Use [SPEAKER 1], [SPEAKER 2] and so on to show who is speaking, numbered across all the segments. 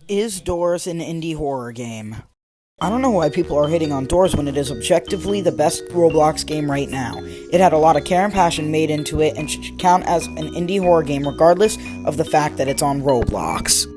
[SPEAKER 1] Is Doors an indie horror game? I don't know why people are hating on Doors when it is objectively the best Roblox game right now. It had a lot of care and passion made into it and should count as an indie horror game regardless of the fact that it's on Roblox.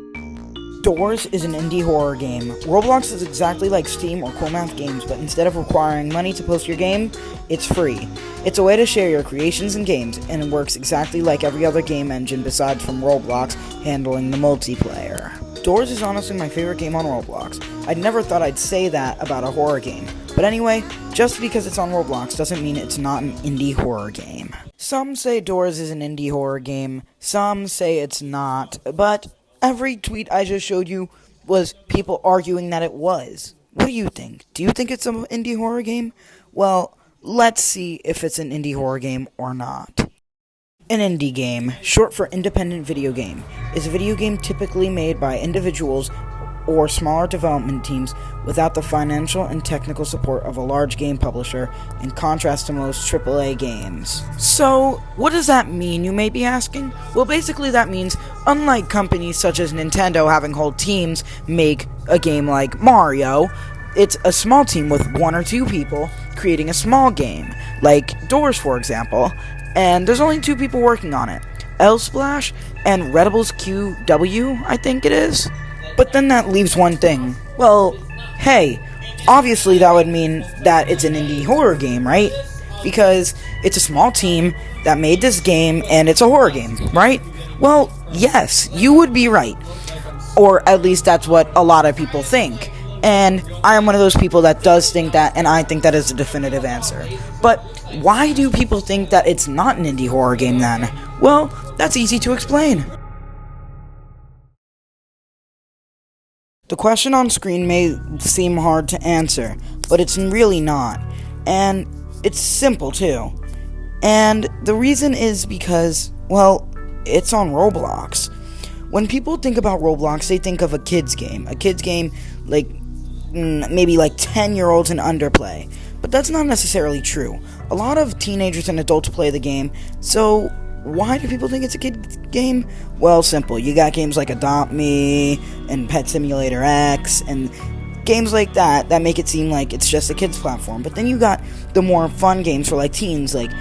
[SPEAKER 1] Doors is an indie horror game. Roblox is exactly like Steam or Cool Math Games, but instead of requiring money to post your game, it's free. It's a way to share your creations and games, and it works exactly like every other game engine besides from Roblox handling the multiplayer. Doors is honestly my favorite game on Roblox. I never thought I'd say that about a horror game. But anyway, just because it's on Roblox doesn't mean it's not an indie horror game. Some say Doors is an indie horror game, some say it's not, but every tweet I just showed you was people arguing that it was. What do you think? Do you think it's an indie horror game? Well, let's see if it's an indie horror game or not. An indie game, short for independent video game, is a video game typically made by individuals or smaller development teams without the financial and technical support of a large game publisher, in contrast to most AAA games. So, what does that mean, you may be asking? Well, basically that means, unlike companies such as Nintendo having whole teams make a game like Mario, it's a small team with one or two people creating a small game, like Doors for example, and there's only two people working on it, L-Splash and Redibles QW, I think it is. But then that leaves one thing. Well, hey, obviously that would mean that it's an indie horror game, right? Because it's a small team that made this game and it's a horror game, right? Well, yes, you would be right. Or at least that's what a lot of people think. And I am one of those people that does think that, and I think that is a definitive answer. But why do people think that it's not an indie horror game then? Well, that's easy to explain. The question on screen may seem hard to answer, but it's really not. And it's simple too. And the reason is because, well, it's on Roblox. When people think about Roblox, they think of a kid's game. A kid's game like maybe like 10-year-olds and under play. But that's not necessarily true. A lot of teenagers and adults play the game, so why do people think it's a kid's game? Well, simple. You got games like Adopt Me and Pet Simulator X and games like that make it seem like it's just a kid's platform. But then you got the more fun games for like teens, like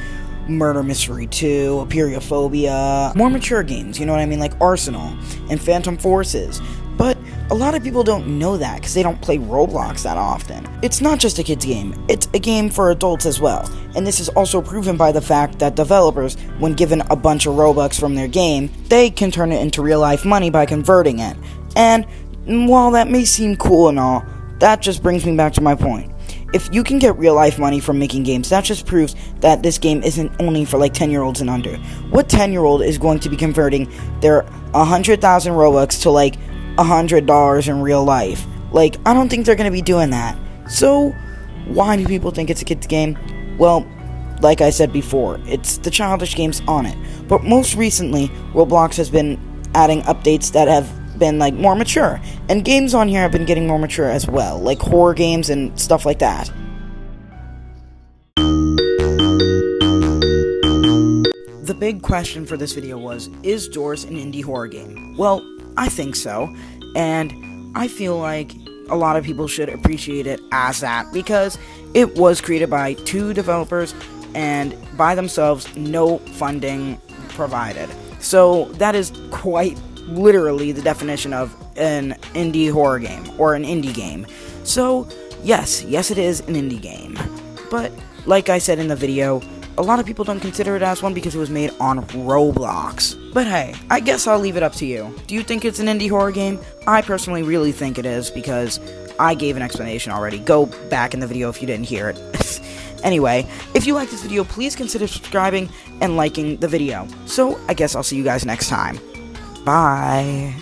[SPEAKER 1] Murder Mystery 2, Apiriophobia, more mature games, you know what I mean, like Arsenal and Phantom Forces. But a lot of people don't know that because they don't play Roblox that often. It's not just a kid's game, it's a game for adults as well. And this is also proven by the fact that developers, when given a bunch of Robux from their game, they can turn it into real life money by converting it. And while that may seem cool and all, that just brings me back to my point. If you can get real life money from making games, that just proves that this game isn't only for like 10-year-olds and under. What 10-year-old is going to be converting their 100,000 Robux to like $100 in real life? Like, I don't think they're going to be doing that. So, why do people think it's a kid's game? Well, like I said before, it's the childish games on it. But most recently, Roblox has been adding updates that have been like more mature, and games on here have been getting more mature as well, like horror games and stuff like that. The big question for this video was, is Doors an indie horror game? Well, I think so, and I feel like a lot of people should appreciate it as that, because it was created by two developers and by themselves, no funding provided. So that is quite literally the definition of an indie horror game, or an indie game. So, yes it is an indie game. But, like I said in the video, a lot of people don't consider it as one because it was made on Roblox. But hey, I guess I'll leave it up to you. Do you think it's an indie horror game? I personally really think it is, because I gave an explanation already. Go back in the video if you didn't hear it. Anyway, if you like this video, please consider subscribing and liking the video. So, I guess I'll see you guys next time. Bye.